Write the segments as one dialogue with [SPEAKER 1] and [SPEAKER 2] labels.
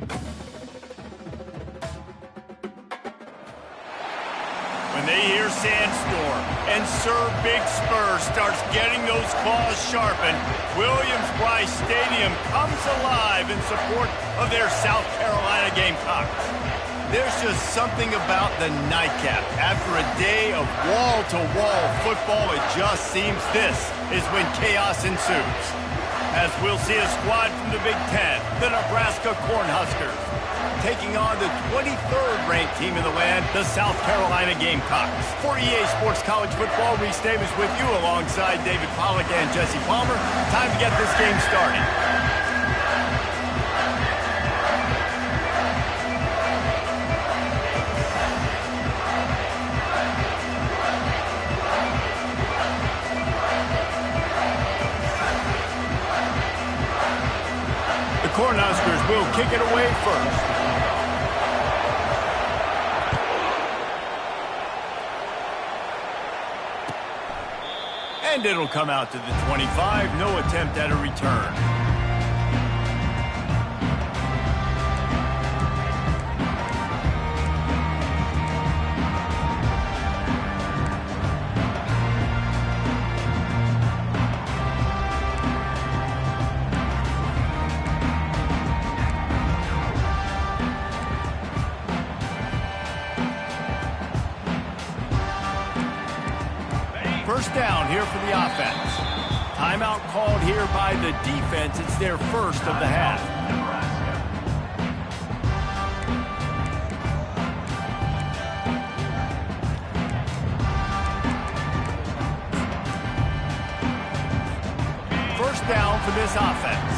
[SPEAKER 1] When they hear Sandstorm and Sir Big Spur starts getting those claws sharpened, Williams-Brice Stadium comes alive in support of their South Carolina Gamecocks. There's just something about the nightcap. After a day of wall-to-wall football, it just seems this is when chaos ensues. As we'll see a squad from the Big Ten, the Nebraska Cornhuskers, taking on the 23rd ranked team in the land, the South Carolina Gamecocks. For EA Sports College Football, Reese Davis with you alongside David Pollack and Jesse Palmer. Time to get this game started. The Cornhuskers will kick it away first. And it'll come out to the 25. No attempt at a return. First down here for the offense. Timeout called here by the defense. It's their first of the half. First down for this offense.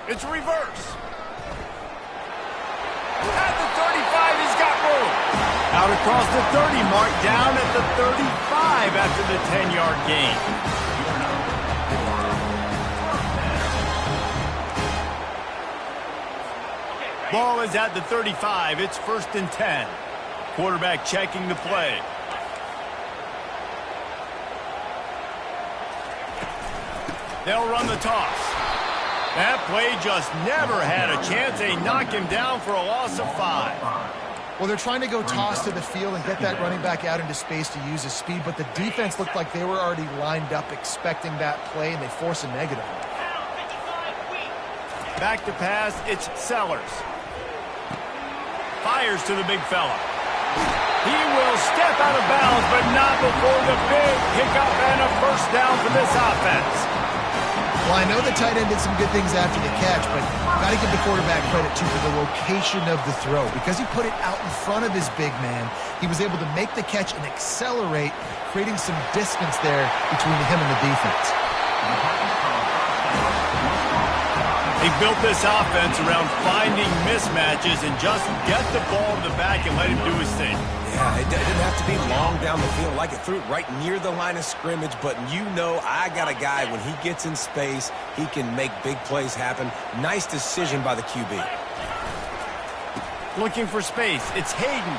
[SPEAKER 1] It's reverse. At the 35, he's got room. Out across the 30 mark, down at the 35 after the 10-yard gain. Ball is at the 35. It's 1st and 10. Quarterback checking the play. They'll run the toss. That play just never had a chance. They knock him down for a loss of 5.
[SPEAKER 2] Well, they're trying to go toss to the field and get that running back out into space to use his speed, but the defense looked like they were already lined up expecting that play, and they force a negative.
[SPEAKER 1] Back to pass, it's Sellers. Fires to the big fella. He will step out of bounds, but not before the big pickup and a first down for this offense.
[SPEAKER 2] Well, I know the tight end did some good things after the catch, but got to give the quarterback credit, too, for the location of the throw. Because he put it out in front of his big man, he was able to make the catch and accelerate, creating some distance there between him and the defense.
[SPEAKER 1] He built this offense around finding mismatches and just get the ball in the back and let him do his thing.
[SPEAKER 3] Yeah, it didn't have to be long down the field. Like it threw it right near the line of scrimmage, but you know I got a guy, when he gets in space, he can make big plays happen. Nice decision by the QB.
[SPEAKER 1] Looking for space. It's Hayden.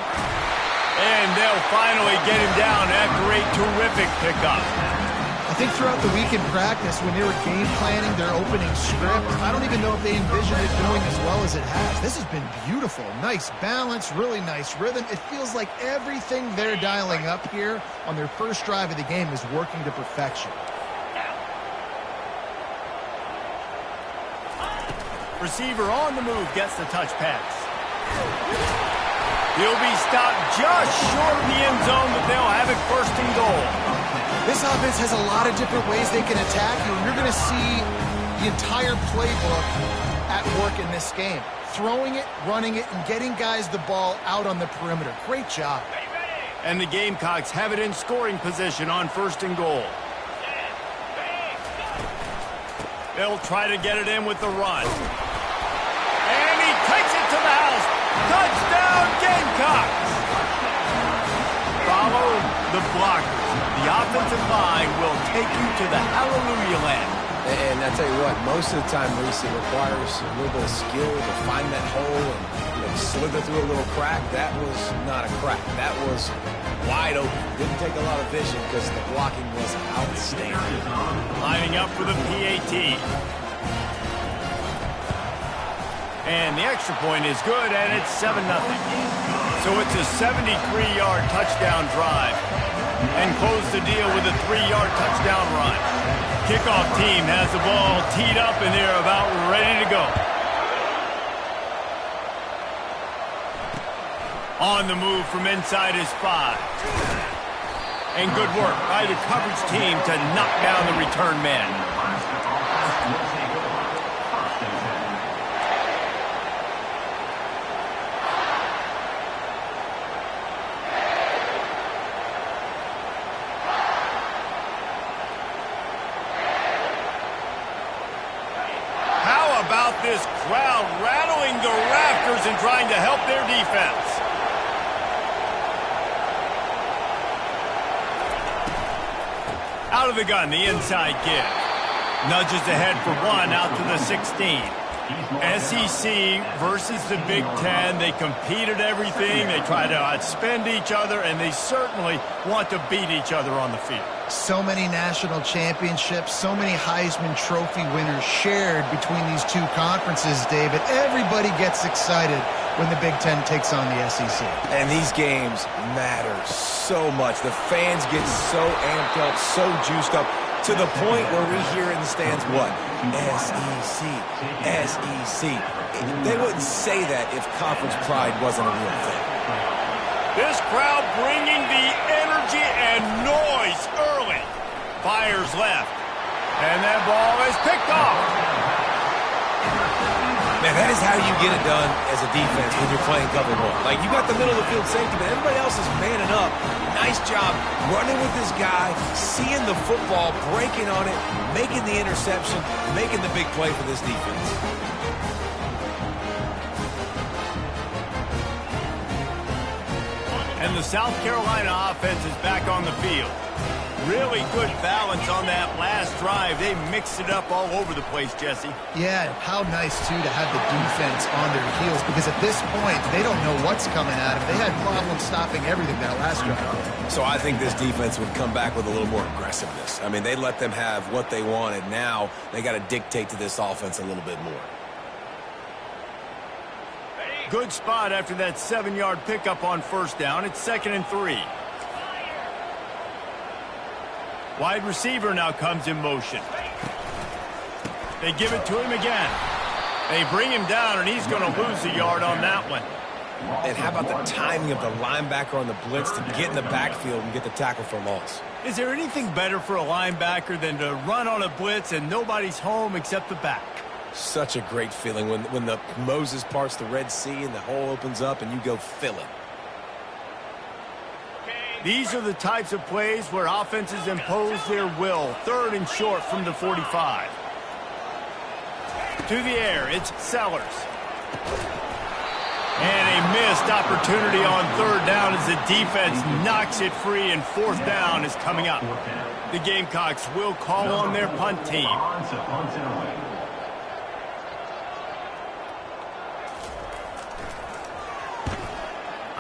[SPEAKER 1] And they'll finally get him down after a terrific pickup.
[SPEAKER 2] I think throughout the week in practice, when they were game planning their opening script, I don't even know if they envisioned it going as well as it has. This has been beautiful. Nice balance, really nice rhythm. It feels like everything they're dialing up here on their first drive of the game is working to perfection.
[SPEAKER 1] Receiver on the move gets the touch pass. He'll be stopped just short of the end zone, but they'll have it 1st and goal.
[SPEAKER 2] This offense has a lot of different ways they can attack you, and you're going to see the entire playbook at work in this game. Throwing it, running it, and getting guys the ball out on the perimeter. Great job.
[SPEAKER 1] And the Gamecocks have it in scoring position on 1st and goal. They'll try to get it in with the run. And he takes it to the house. Touchdown, Gamecocks! Follow the blockers. The offensive line will take you to the hallelujah land.
[SPEAKER 3] And I tell you what, most of the time, Reese, it requires a little bit of skill to find that hole and slither through a little crack. That was not a crack. That was wide open. Didn't take a lot of vision because the blocking was outstanding.
[SPEAKER 1] Lining up for the PAT. And the extra point is good, and it's 7-0. So it's a 73-yard touchdown drive. And close the deal with a 3-yard touchdown run. Kickoff team has the ball teed up, and they're about ready to go. On the move from inside his 5. And good work by the coverage team to knock down the return man. How about this crowd rattling the rafters and trying to help their defense? Out of the gun, the inside give. Nudges ahead for 1 out to the 16. SEC versus the Big Ten. They compete at everything. They try to outspend each other, and they certainly want to beat each other on the field.
[SPEAKER 2] So many national championships, so many Heisman Trophy winners shared between these two conferences, David. Everybody gets excited when the Big Ten takes on the SEC.
[SPEAKER 3] And these games matter so much. The fans get so amped up, so juiced up, to the point where we hear in the stands, what? SEC, SEC. They wouldn't say that if conference pride wasn't a real thing.
[SPEAKER 1] This crowd bringing the energy and noise early. Fires left. And that ball is picked off.
[SPEAKER 3] Man, that is how you get it done as a defense when you're playing cover 1. Like, you got the middle of the field safety, but everybody else is manning up. Nice job running with this guy, seeing the football, breaking on it, making the interception, making the big play for this defense.
[SPEAKER 1] And the South Carolina offense is back on the field. Really good balance on that last drive. They mixed it up all over the place, Jesse.
[SPEAKER 2] Yeah, how nice, too, to have the defense on their heels, because at this point, they don't know what's coming at them. They had problems stopping everything that last drive.
[SPEAKER 3] So I think this defense would come back with a little more aggressiveness. I mean, they let them have what they wanted. Now they got to dictate to this offense a little bit more.
[SPEAKER 1] Good spot after that 7-yard pickup on first down. It's 2nd and 3. Wide receiver now comes in motion. They give it to him again. They bring him down, and he's going to lose a yard on that one.
[SPEAKER 3] And how about the timing of the linebacker on the blitz to get in the backfield and get the tackle for loss?
[SPEAKER 1] Is there anything better for a linebacker than to run on a blitz and nobody's home except the back?
[SPEAKER 3] Such a great feeling when the Moses parts the Red Sea and the hole opens up and you go fill it.
[SPEAKER 1] These are the types of plays where offenses impose their will. 3rd and short from the 45. To the air, it's Sellers. And a missed opportunity on 3rd down as the defense knocks it free, and 4th down is coming up. The Gamecocks will call on their punt team.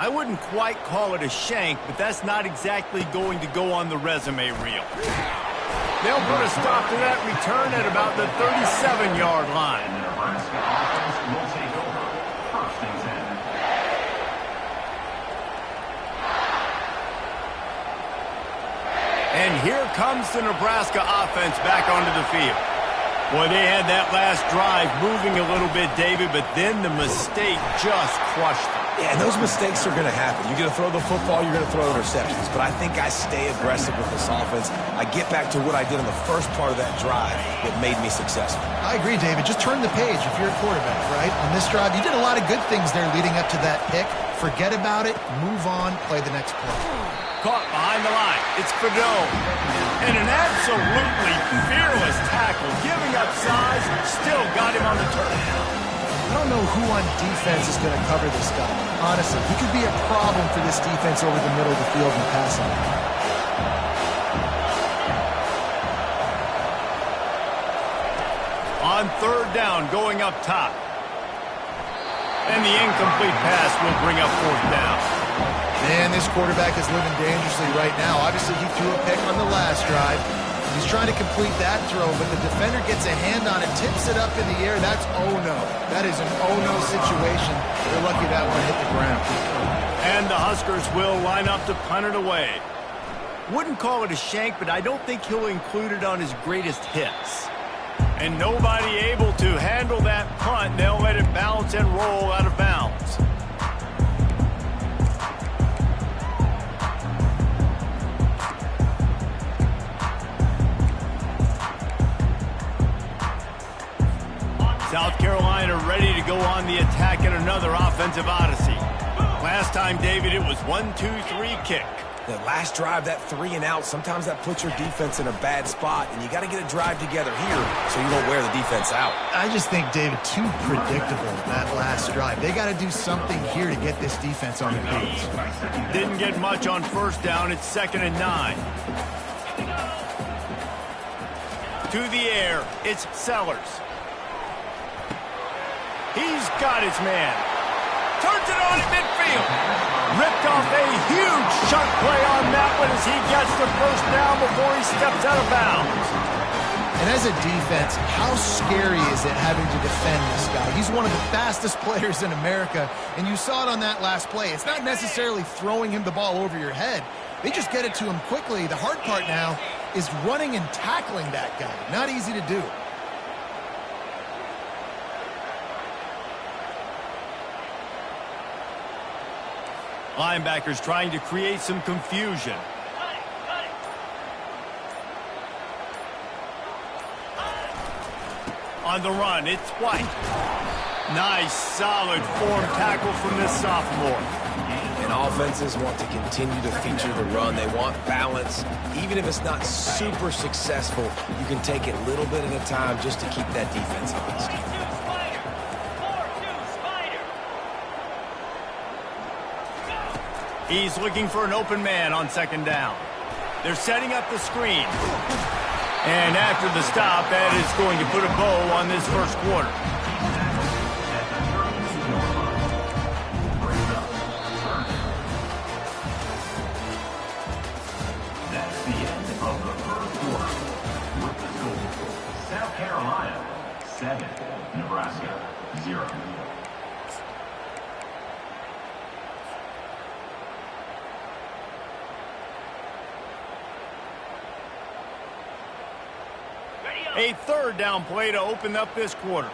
[SPEAKER 1] I wouldn't quite call it a shank, but that's not exactly going to go on the resume reel. They'll put a stop to that return at about the 37-yard line. And here comes the Nebraska offense back onto the field. Boy, they had that last drive moving a little bit, David, but then the mistake just crushed them.
[SPEAKER 3] Yeah, and those mistakes are going to happen. You're going to throw the football, you're going to throw interceptions. But I think I stay aggressive with this offense. I get back to what I did in the first part of that drive that made me successful.
[SPEAKER 2] I agree, David. Just turn the page if you're a quarterback, right? On this drive, you did a lot of good things there leading up to that pick. Forget about it, move on, play the next play.
[SPEAKER 1] Caught behind the line. It's Fedot. And an absolutely fearless tackle. Giving up size, still got him on the turf.
[SPEAKER 2] I don't know who on defense is going to cover this guy. Honestly, he could be a problem for this defense over the middle of the field and passing.
[SPEAKER 1] On 3rd down, going up top. And the incomplete pass will bring up 4th down.
[SPEAKER 2] And this quarterback is living dangerously right now. Obviously, he threw a pick on the last drive. He's trying to complete that throw, but the defender gets a hand on it, tips it up in the air. That's oh-no. That is an oh-no situation. They're lucky that one hit the ground.
[SPEAKER 1] And the Huskers will line up to punt it away. Wouldn't call it a shank, but I don't think he'll include it on his greatest hits. And nobody able to handle that punt. They'll let it bounce and roll out of bounds. South Carolina ready to go on the attack in another offensive odyssey. Last time, David, it was 1-2-3 kick.
[SPEAKER 3] The last drive, that 3 and out, sometimes that puts your defense in a bad spot, and you got to get a drive together here so you don't wear the defense out.
[SPEAKER 2] I just think, David, too predictable, that last drive. They got to do something here to get this defense on the boots.
[SPEAKER 1] Didn't get much on first down. It's 2nd and 9. To the air, it's Sellers. He's got his man. Turns it on at midfield. Ripped off a huge chunk play on that one as he gets the first down before he steps out of bounds.
[SPEAKER 2] And as a defense, how scary is it having to defend this guy? He's one of the fastest players in America, and you saw it on that last play. It's not necessarily throwing him the ball over your head. They just get it to him quickly. The hard part now is running and tackling that guy. Not easy to do.
[SPEAKER 1] Linebackers trying to create some confusion. On the run, it's White. Nice, solid form tackle from this sophomore.
[SPEAKER 3] And offenses want to continue to feature the run. They want balance. Even if it's not super successful, you can take it little bit at a time just to keep that defense honest.
[SPEAKER 1] He's looking for an open man on 2nd down. They're setting up the screen. And after the stop, that is going to put a bow on this first quarter.
[SPEAKER 4] That's the end of the first quarter. With the score, South Carolina 7, Nebraska 0.
[SPEAKER 1] A 3rd down play to open up this quarter.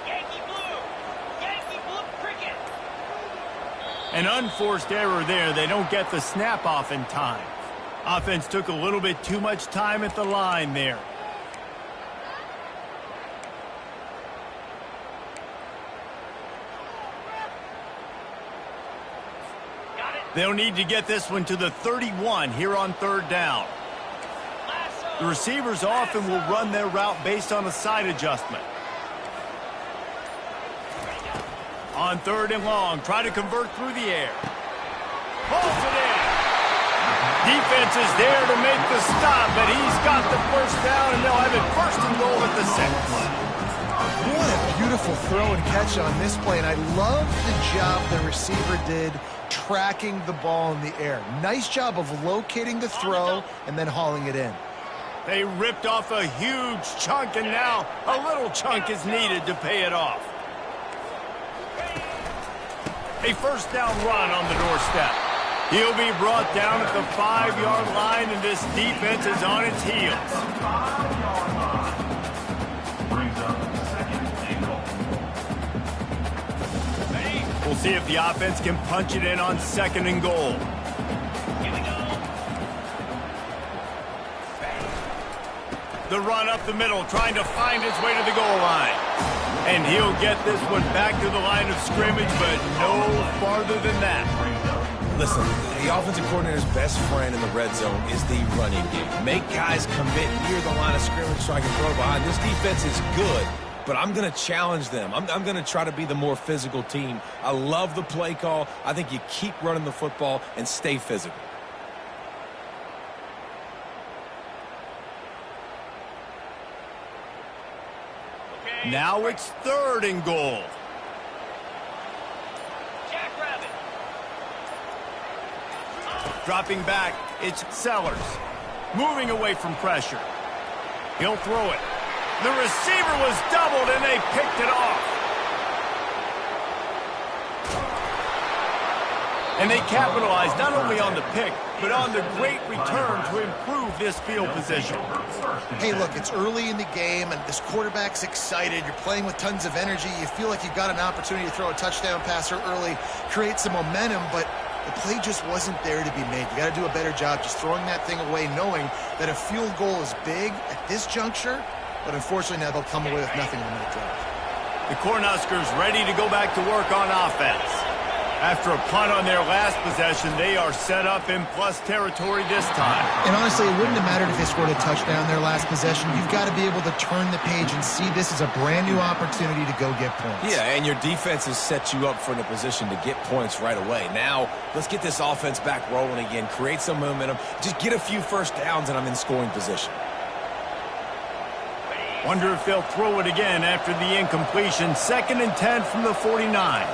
[SPEAKER 5] Yankee blue cricket.
[SPEAKER 1] An unforced error there. They don't get the snap off in time. Offense took a little bit too much time at the line there. They'll need to get this one to the 31 here on 3rd down. The receivers often will run their route based on a side adjustment. On 3rd and long, try to convert through the air. Pulls it in. Defense is there to make the stop, but he's got the first down, and they'll have it 1st and goal at the 6.
[SPEAKER 2] What a beautiful throw and catch on this play, and I love the job the receiver did tracking the ball in the air. Nice job of locating the throw and then hauling it in.
[SPEAKER 1] They ripped off a huge chunk, and now a little chunk is needed to pay it off. A 1st down run on the doorstep. He'll be brought down at the 5-yard line, and this defense is on its heels.
[SPEAKER 4] Brings up 2nd and goal.
[SPEAKER 1] We'll see if the offense can punch it in on 2nd and goal.
[SPEAKER 5] Here we go.
[SPEAKER 1] The run up the middle, trying to find his way to the goal line. And he'll get this one back to the line of scrimmage, but no farther than that.
[SPEAKER 3] Listen, the offensive coordinator's best friend in the red zone is the running game. Make guys commit near the line of scrimmage so I can throw behind. This defense is good, but I'm going to challenge them. I'm going to try to be the more physical team. I love the play call. I think you keep running the football and stay physical.
[SPEAKER 1] Now it's 3rd and goal. Dropping back, it's Sellers. Moving away from pressure. He'll throw it. The receiver was doubled, and they picked it off. And they capitalized not only on the pick, but on the great return to improve this field position.
[SPEAKER 2] Hey, look, it's early in the game, and this quarterback's excited. You're playing with tons of energy. You feel like you've got an opportunity to throw a touchdown passer early, create some momentum, but the play just wasn't there to be made. You got to do a better job just throwing that thing away, knowing that a field goal is big at this juncture, but unfortunately now they'll come away with nothing on that drive.
[SPEAKER 1] The Cornhuskers ready to go back to work on offense. After a punt on their last possession, they are set up in plus territory this time.
[SPEAKER 2] And honestly, it wouldn't have mattered if they scored a touchdown their last possession. You've got to be able to turn the page and see this as a brand new opportunity to go get points.
[SPEAKER 3] Yeah, and your defense has set you up for in a position to get points right away. Now, let's get this offense back rolling again, create some momentum, just get a few first downs, and I'm in scoring position.
[SPEAKER 1] Wonder if they'll throw it again after the incompletion. 2nd and 10 from the 49.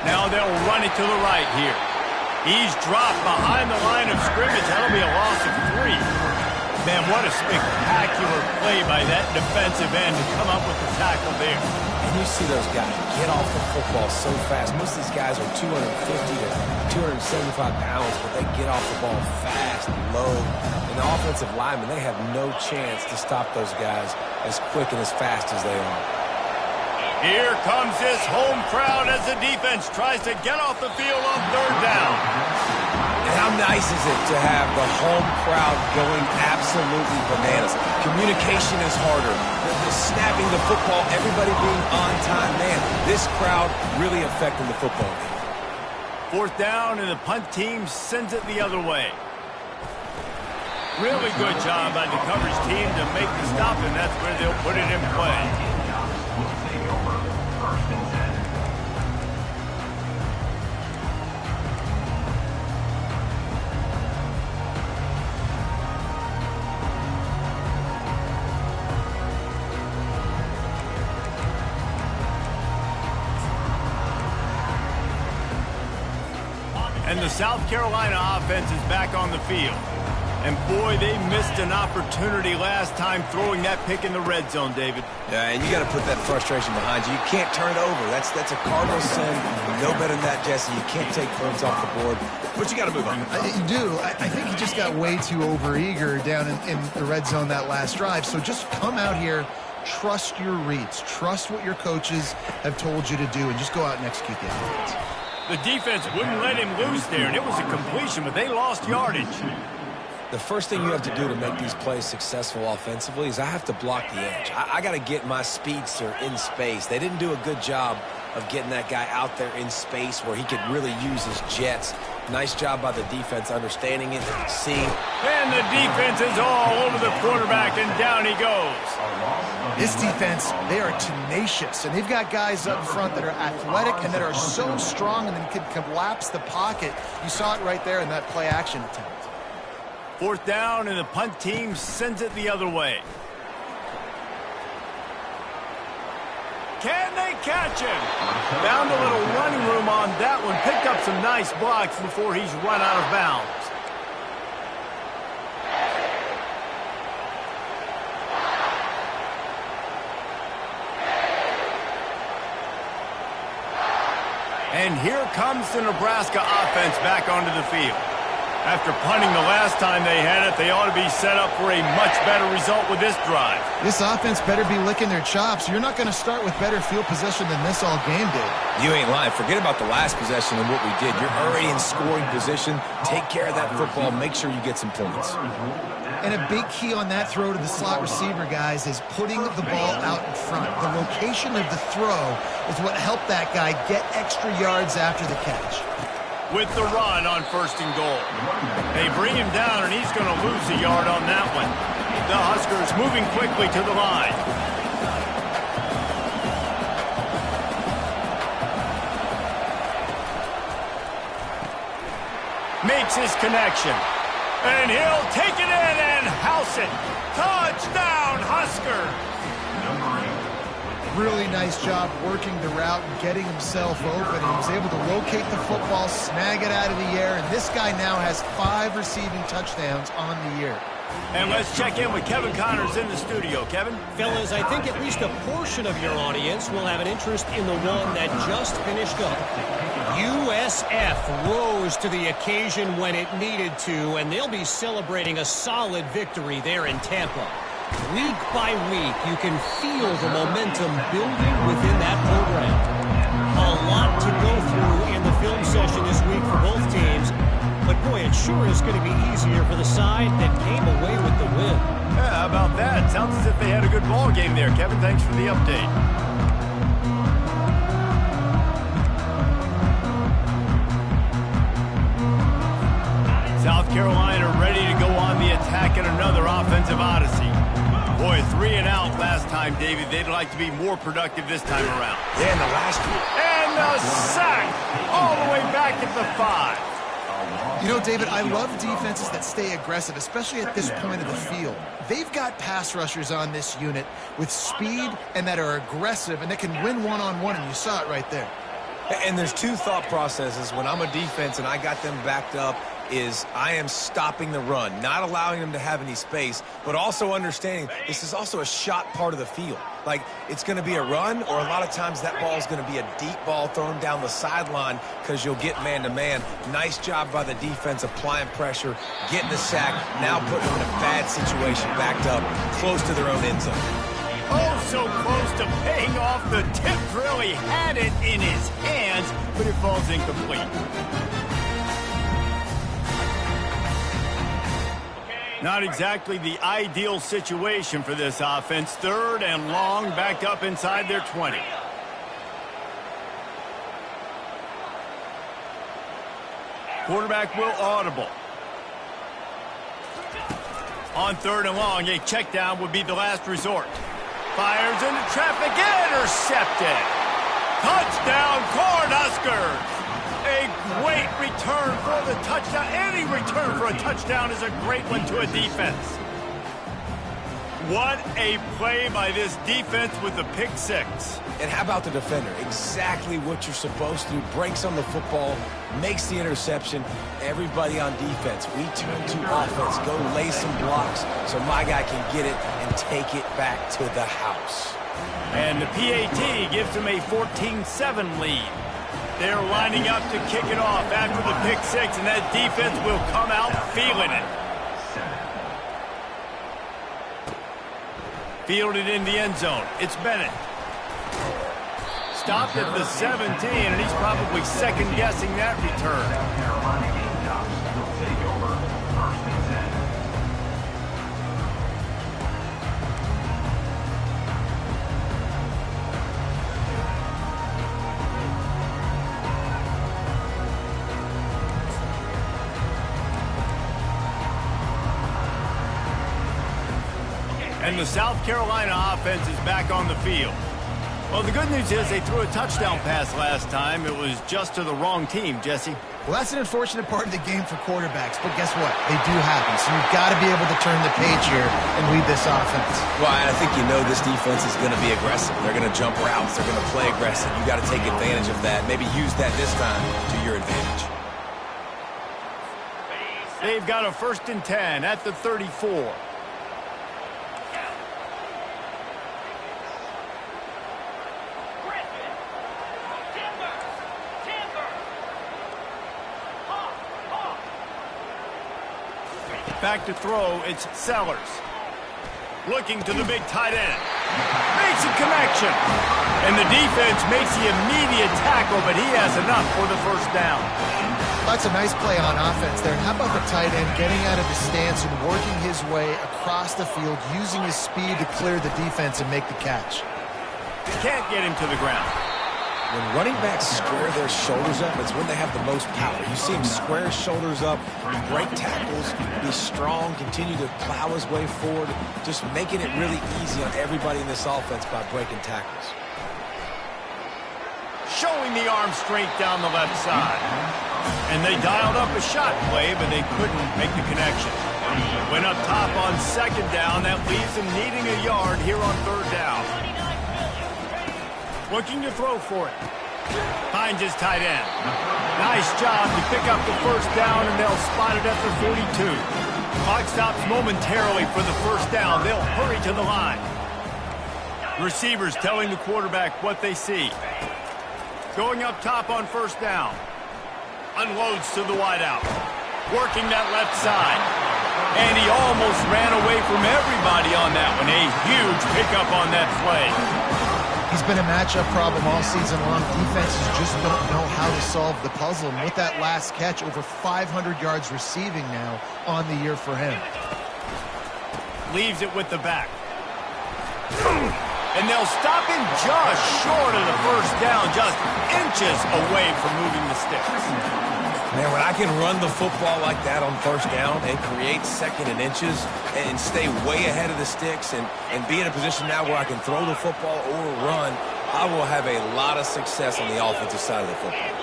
[SPEAKER 1] Now they'll run it to the right here. He's dropped behind the line of scrimmage. That'll be a loss of 3. Man, what a spectacular play by that defensive end to come up with the tackle there.
[SPEAKER 3] And you see those guys get off the football so fast. Most of these guys are 250 to 275 pounds, but they get off the ball fast, low. And the offensive linemen, they have no chance to stop those guys as quick and as fast as they are.
[SPEAKER 1] Here comes this home crowd as the defense tries to get off the field on 3rd down.
[SPEAKER 3] And how nice is it to have the home crowd going absolutely bananas? Communication is harder. The snapping the football, everybody being on time. Man, this crowd really affecting the football game.
[SPEAKER 1] 4th down, and the punt team sends it the other way. Really good job by the coverage team to make the stop, and that's where they'll put it in play. And the South Carolina offense is back on the field. And boy, they missed an opportunity last time throwing that pick in the red zone, David.
[SPEAKER 3] Yeah, and you got to put that frustration behind you. You can't turn it over. That's a cardinal sin. No better than that, Jesse. You can't take points off the board, but you got to move on.
[SPEAKER 2] You do. I think he just got way too overeager down in the red zone that last drive. So just come out here, trust your reads, trust what your coaches have told you to do, and just go out and execute the offense.
[SPEAKER 1] The defense wouldn't let him loose there, and it was a completion, but they lost yardage.
[SPEAKER 3] The first thing you have to do to make these plays successful offensively is I have to block the edge. I got to get my speedster in space. They didn't do a good job of getting that guy out there in space where he could really use his jets. Nice job by the defense understanding it, seeing.
[SPEAKER 1] And the defense is all over the quarterback, and down he goes.
[SPEAKER 2] This defense, they are tenacious, and they've got guys up front that are athletic and that are so strong and then can collapse the pocket. You saw it right there in that play-action attempt.
[SPEAKER 1] 4th down, and the punt team sends it the other way. Can they catch him? Found a little running room on that one. Picked up some nice blocks before he's run out of bounds. And here comes the Nebraska offense back onto the field. After punting the last time they had it, they ought to be set up for a much better result with this drive.
[SPEAKER 2] This offense better be licking their chops. You're not going to start with better field possession than this all game did.
[SPEAKER 3] You ain't lying. Forget about the last possession and what we did. You're already in scoring position. Take care of that football. Make sure you get some points.
[SPEAKER 2] And a big key on that throw to the slot receiver, guys, is putting the ball out in front. The location of the throw is what helped that guy get extra yards after the catch.
[SPEAKER 1] With the run on 1st and goal. They bring him down, and he's going to lose a yard on that one. The Huskers moving quickly to the line. Makes his connection. And he'll take it in and house it. Touchdown, Huskers!
[SPEAKER 2] really nice job working the route and getting himself open. And he was able to locate the football, snag it out of the air, and this guy now has 5 receiving touchdowns on the year.
[SPEAKER 1] And let's check in with Kevin Connors in the studio. Kevin?
[SPEAKER 6] Fellas, I think at least a portion of your audience will have an interest in the one that just finished up. USF rose to the occasion when it needed to, and they'll be celebrating a solid victory there in Tampa. Week by week, you can feel the momentum building within that program. A lot to go through in the film session this week for both teams, but boy, it sure is going to be easier for the side that came away with the win.
[SPEAKER 1] Yeah, how about that? Sounds as if they had a good ball game there. Kevin, thanks for the update. South Carolina ready to go on the attack in another offensive odyssey. Boy, 3 and out last time, David. They'd like to be more productive this time around.
[SPEAKER 3] Yeah, in the last one.
[SPEAKER 1] And the sack all the way back at the 5.
[SPEAKER 2] You know, David, I love defenses that stay aggressive, especially at this point of the field. They've got pass rushers on this unit with speed and that are aggressive and that can win one-on-one, and you saw it right there.
[SPEAKER 3] And there's 2 thought processes when I'm a defense and I got them backed up is I am stopping the run, not allowing them to have any space, but also understanding this is also a shot part of the field. Like, it's going to be a run, or a lot of times that ball is going to be a deep ball thrown down the sideline because you'll get man-to-man. Nice job by the defense applying pressure, getting the sack, now putting them in a bad situation, backed up, close to their own end zone.
[SPEAKER 1] Oh, so close to paying off. The tip drill. He had it in his hands, but it falls incomplete. Not exactly the ideal situation for this offense. 3rd and long, backed up inside their 20. Quarterback will audible. On 3rd and long, a check down would be the last resort. Fires into traffic, intercepted. Touchdown, Cornhuskers. A great return for the touchdown. Any return for a touchdown is a great one to a defense. What a play by this defense with the pick 6.
[SPEAKER 3] And how about the defender? Exactly what you're supposed to do. Breaks on the football, makes the interception. Everybody on defense, we turn to offense. Go lay some blocks so my guy can get it and take it back to the house.
[SPEAKER 1] And the PAT gives them a 14-7 lead. They're lining up to kick it off after the pick 6, and that defense will come out feeling it. Fielded in the end zone. It's Bennett. Stopped at the 17, and he's probably second-guessing that return.
[SPEAKER 4] Carolina Gamecocks will take over 1st and 10.
[SPEAKER 1] And the South Carolina offense is back on the field. Well, the good news is they threw a touchdown pass last time. It was just to the wrong team, Jesse.
[SPEAKER 2] Well, that's an unfortunate part of the game for quarterbacks, but guess what? They do happen, so you've got to be able to turn the page here and lead this offense.
[SPEAKER 3] Well, I think you know this defense is going to be aggressive. They're going to jump routes. They're going to play aggressive. You got to take advantage of that. Maybe use that this time to your advantage.
[SPEAKER 1] They've got a 1st and 10 at the 34. Back to throw, it's Sellers. Looking to the big tight end. Makes a connection. And the defense makes the immediate tackle, but he has enough for the 1st down.
[SPEAKER 2] That's a nice play on offense there. And how about the tight end getting out of the stance and working his way across the field, using his speed to clear the defense and make the catch?
[SPEAKER 1] Can't get him to the ground.
[SPEAKER 3] When running backs square their shoulders up, it's when they have the most power. You see him square his shoulders up, break tackles, be strong, continue to plow his way forward, just making it really easy on everybody in this offense by breaking tackles.
[SPEAKER 1] Showing the arm strength down the left side. And they dialed up a shot play, but they couldn't make the connection. Went up top on 2nd down. That leaves them needing a yard here on 3rd down. Looking to throw for it. Finds his tight end. Nice job to pick up the first down, and they'll spot it at the 42. Clock stops momentarily for the first down. They'll hurry to the line. Receivers telling the quarterback what they see. Going up top on first down. Unloads to the wideout. Working that left side. And he almost ran away from everybody on that one. A huge pickup on that play.
[SPEAKER 2] He's been a matchup problem all season long. Defenses just don't know how to solve the puzzle. And with that last catch, over 500 yards receiving now on the year for him.
[SPEAKER 1] Leaves it with the back. And they'll stop him just short of the first down, just inches away from moving the sticks.
[SPEAKER 3] Man, when I can run the football like that on first down and create second and inches and stay way ahead of the sticks and be in a position now where I can throw the football or run, I will have a lot of success on the offensive side of the football.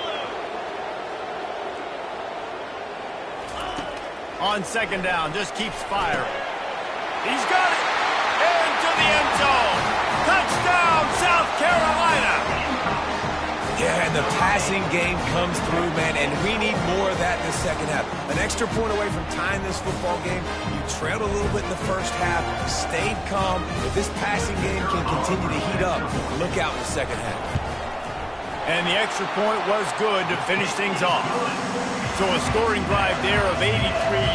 [SPEAKER 1] On second down, just keeps firing. He's got it! Into the end zone! Touchdown, South Carolina!
[SPEAKER 3] Yeah, and the passing game comes through, man, and we need more of that in the second half. An extra point away from tying this football game. You trailed a little bit in the first half, stayed calm. If this passing game can continue to heat up, look out in the second half.
[SPEAKER 1] And the extra point was good to finish things off. So a scoring drive there of 83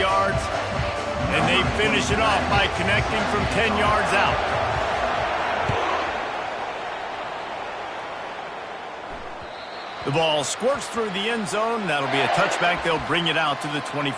[SPEAKER 1] yards, and they finish it off by connecting from 10 yards out. The ball squirts through the end zone. That'll be a touchback. They'll bring it out to the 25.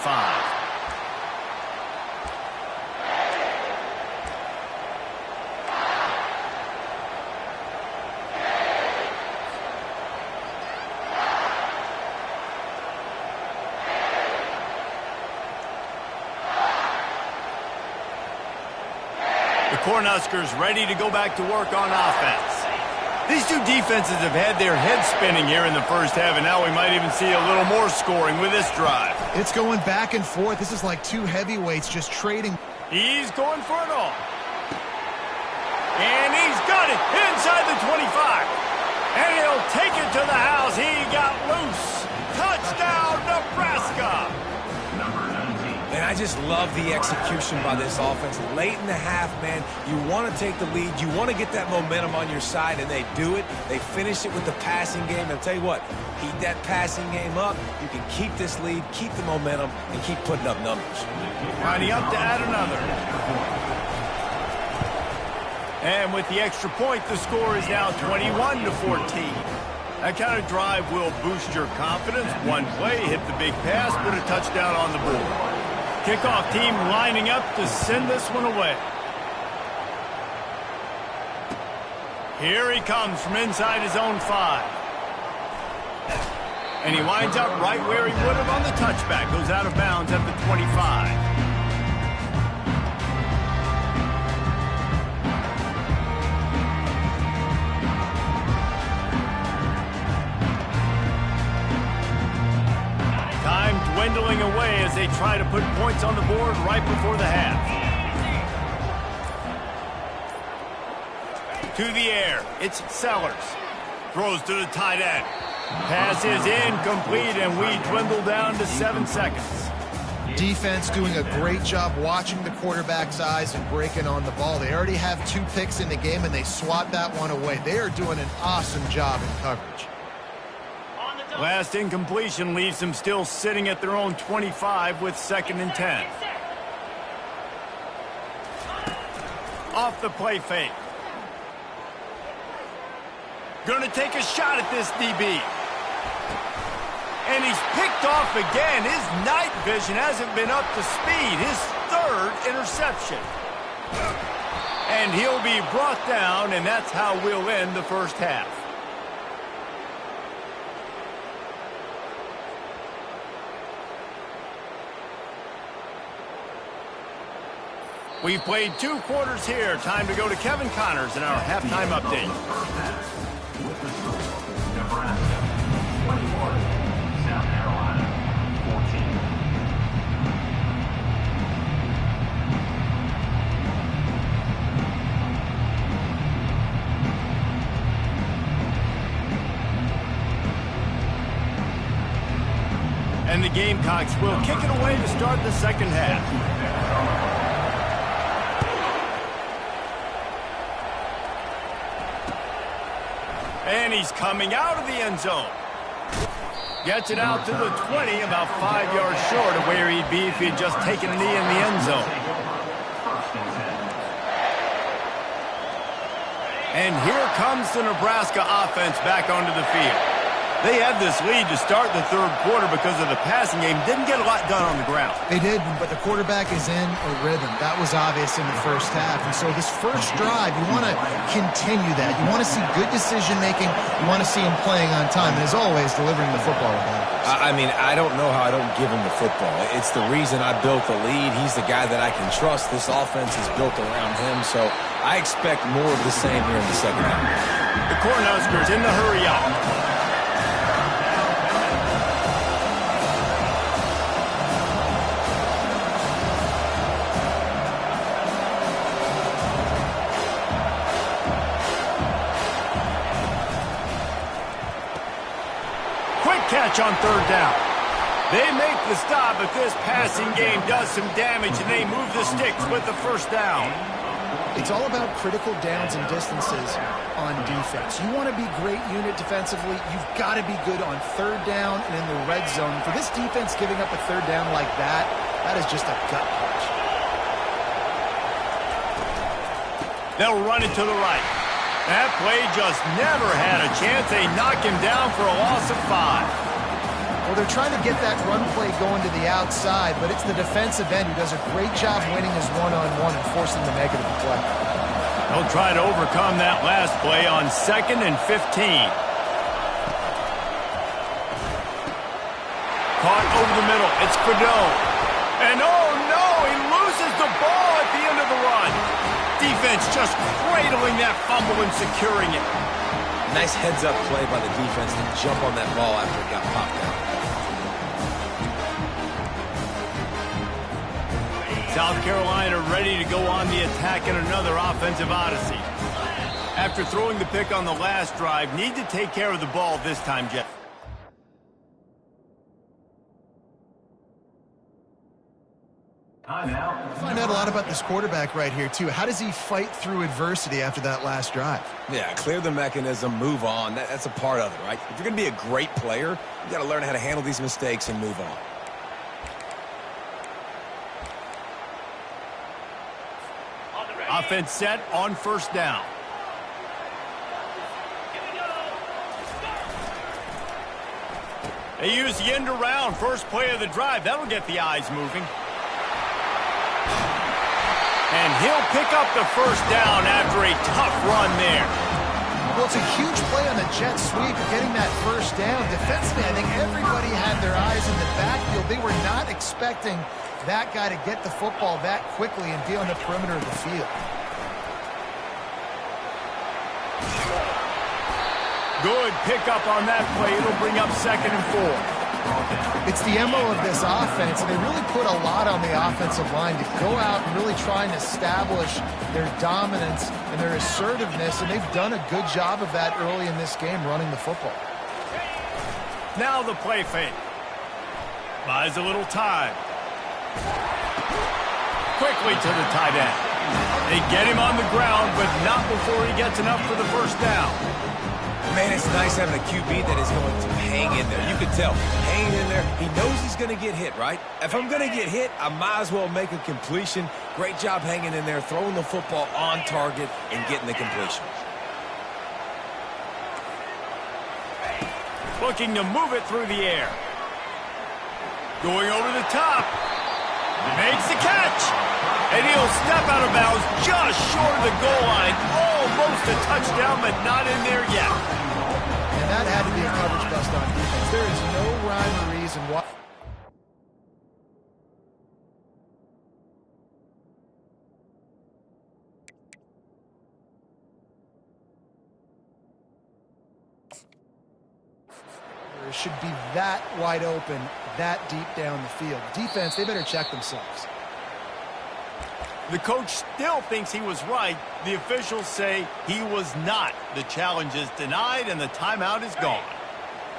[SPEAKER 1] The Cornhuskers ready to go back to work on offense. These two defenses have had their heads spinning here in the first half, and now we might even see a little more scoring with this drive.
[SPEAKER 2] It's going back and forth. This is like two heavyweights just trading.
[SPEAKER 1] He's going for it all. And he's got it inside the 25. And he'll take it to the house. He got loose. Touchdown, Nebraska.
[SPEAKER 3] And I just love the execution by this offense. Late in the half, man, you want to take the lead. You want to get that momentum on your side, and they do it. They finish it with the passing game. And I'll tell you what, heat that passing game up. You can keep this lead, keep the momentum, and keep putting up numbers.
[SPEAKER 1] Lining up to add another. And with the extra point, the score is now 21-14. That kind of drive will boost your confidence. One play, hit the big pass, put a touchdown on the board. Kickoff team lining up to send this one away. Here he comes from inside his own 5. And he winds up right where he would have on the touchback. Goes out of bounds at the 25. Dwindling away as they try to put points on the board right before the half. To the air, it's Sellers. Throws to the tight end. Pass is incomplete, and we dwindle down to 7 seconds.
[SPEAKER 2] Defense doing a great job watching the quarterback's eyes and breaking on the ball. They already have 2 picks in the game, and they swat that one away. They are doing an awesome job in coverage.
[SPEAKER 1] Last incompletion leaves them still sitting at their own 25 with 2nd and 10. Off the play fake. Gonna take a shot at this DB. And he's picked off again. His night vision hasn't been up to speed. His 3rd interception. And he'll be brought down, and that's how we'll end the first half. We've played 2 quarters here. Time to go to Kevin Connors in our halftime update.
[SPEAKER 4] With the score, Nebraska 21, South Carolina 14.
[SPEAKER 1] And the Gamecocks will kick it away to start the second half. And he's coming out of the end zone. Gets it out to the 20, about 5 yards short of where he'd be if he had just taken a knee in the end zone. And here comes the Nebraska offense back onto the field. They had this lead to start the third quarter because of the passing game. Didn't get a lot done on the ground.
[SPEAKER 2] They did, but the quarterback is in a rhythm. That was obvious in the first half. And so this first drive, you want to continue that. You want to see good decision-making. You want to see him playing on time. And as always, delivering the football.
[SPEAKER 3] I mean, I don't know how I don't give him the football. It's the reason I built the lead. He's the guy that I can trust. This offense is built around him. So I expect more of the same here in the second half.
[SPEAKER 1] The Cornhuskers in the hurry up. Catch on third down. They make the stop, but this passing game does some damage, and they move the sticks with the first down.
[SPEAKER 2] It's all about critical downs and distances on defense. You want to be great unit defensively. You've got to be good on third down and in the red zone. For this defense giving up a third down like that, that is just a gut punch.
[SPEAKER 1] They'll run it to the right. That play just never had a chance. They knock him down for a loss of 5.
[SPEAKER 2] Well, they're trying to get that run play going to the outside, but it's the defensive end who does a great job winning his one-on-one and forcing the negative play.
[SPEAKER 1] They'll try to overcome that last play on 2nd and 15. Caught over the middle. It's Fadeau. And oh no, he loses the ball at the end of the run. Defense just cradling that fumble and securing it.
[SPEAKER 3] Nice heads-up play by the defense to jump on that ball after it got popped out.
[SPEAKER 1] South Carolina ready to go on the attack in another offensive odyssey. After throwing the pick on the last drive, need to take care of the ball this time, Jeff.
[SPEAKER 2] Find out a lot about this quarterback right here, too. How does he fight through adversity after that last drive?
[SPEAKER 3] Yeah, clear the mechanism, move on. That's a part of it, right? If you're going to be a great player, you got to learn how to handle these mistakes and move on.
[SPEAKER 1] Offense set on first down. They use the end around. First play of the drive. That'll get the eyes moving. And he'll pick up the first down after a tough run there.
[SPEAKER 2] Well, it's a huge play on the jet sweep, getting that first down. Defensively, I think everybody had their eyes in the backfield. They were not expecting that guy to get the football that quickly and be on the perimeter of the field.
[SPEAKER 1] Good pickup on that play. It'll bring up 2nd and 4.
[SPEAKER 2] It's the MO of this offense, and they really put a lot on the offensive line to go out and really try and establish their dominance and their assertiveness, and they've done a good job of that early in this game, running the football.
[SPEAKER 1] Now the play fake. Buys a little time. Quickly to the tight end. They get him on the ground, but not before he gets enough for the first down.
[SPEAKER 3] Man, it's nice having a QB that is going to hang in there. You can tell, hanging in there, he knows he's going to get hit, right? If I'm going to get hit, I might as well make a completion. Great job hanging in there, throwing the football on target, and getting the completion.
[SPEAKER 1] Looking to move it through the air. Going over the top. Makes the catch. And he'll step out of bounds just short of the goal line. Almost a touchdown, but not in there yet.
[SPEAKER 2] And that had to be a coverage bust on defense. There is no rhyme or reason why. It should be that wide open, that deep down the field. Defense, they better check themselves.
[SPEAKER 1] The coach still thinks he was right. The officials say he was not. The challenge is denied, and the timeout is gone.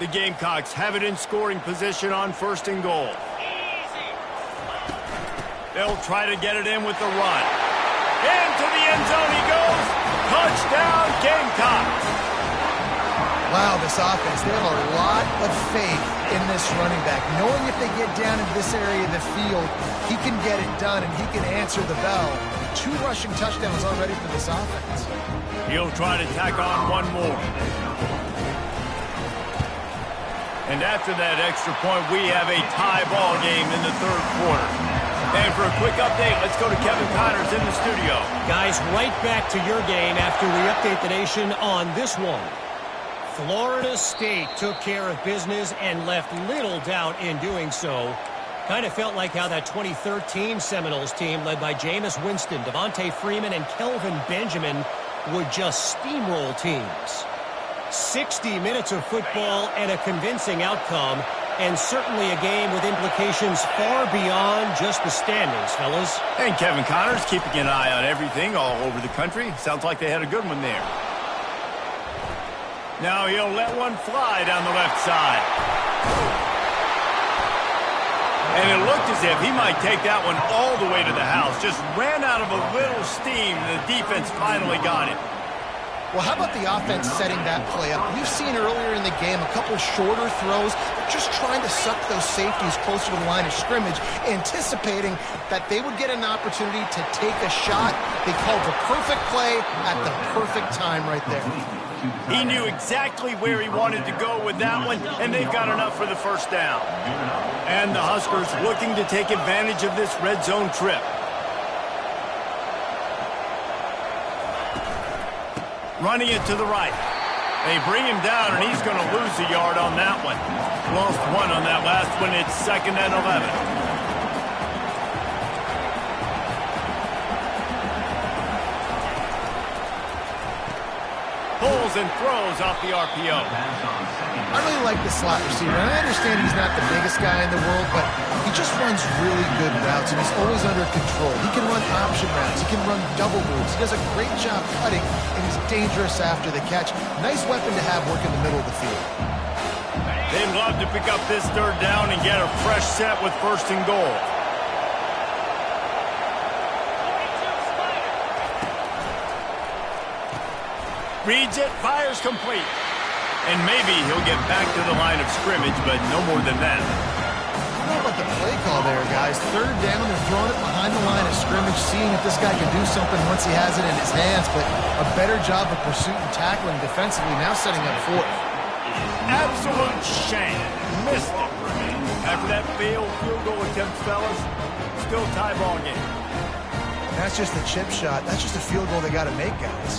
[SPEAKER 1] The Gamecocks have it in scoring position on 1st and goal. They'll try to get it in with the run. Into the end zone he goes. Touchdown, Gamecocks.
[SPEAKER 2] Wow, this offense, they have a lot of faith in this running back. Knowing if they get down into this area of the field, he can get it done and he can answer the bell. 2 rushing touchdowns already for this offense.
[SPEAKER 1] He'll try to tack on one more. And after that extra point, we have a tie ball game in the 3rd quarter. And for a quick update, let's go to Kevin Connors in the studio.
[SPEAKER 6] Guys, right back to your game after we update the nation on this one. Florida State took care of business and left little doubt in doing so. Kind of felt like how that 2013 Seminoles team led by Jameis Winston, Devontae Freeman, and Kelvin Benjamin would just steamroll teams. 60 minutes of football and a convincing outcome, and certainly a game with implications far beyond just the standings, fellas.
[SPEAKER 1] And Kevin Connors keeping an eye on everything all over the country. Sounds like they had a good one there. Now he'll let one fly down the left side. And it looked as if he might take that one all the way to the house. Just ran out of a little steam. The defense finally got it.
[SPEAKER 2] Well, how about the offense setting that play up? We've seen earlier in the game a couple shorter throws. They're just trying to suck those safeties closer to the line of scrimmage, anticipating that they would get an opportunity to take a shot. They called the perfect play at the perfect time right there.
[SPEAKER 1] He knew exactly where he wanted to go with that one, and they've got enough for the 1st down. And the Huskers looking to take advantage of this red zone trip. Running it to the right. They bring him down, and he's going to lose a yard on that one. Lost 1 on that last one. It's 2nd and 11. Pulls and throws off the RPO.
[SPEAKER 2] I really like the slot receiver, and I understand he's not the biggest guy in the world, but he just runs really good routes, and he's always under control. He can run option routes. He can run double moves. He does a great job cutting, and he's dangerous after the catch. Nice weapon to have working the middle of the field.
[SPEAKER 1] They'd love to pick up this 3rd down and get a fresh set with 1st and goal. Reads it, fires complete. And maybe he'll get back to the line of scrimmage, but no more than that.
[SPEAKER 2] I don't know about the play call there, guys. 3rd down, they're throwing it behind the line of scrimmage, seeing if this guy can do something once he has it in his hands, but a better job of pursuit and tackling defensively, now setting up 4th.
[SPEAKER 1] Absolute shame. Missed it. After that failed field goal attempt, fellas, still tie ball game.
[SPEAKER 2] That's just a chip shot. That's just a field goal they got to make, guys.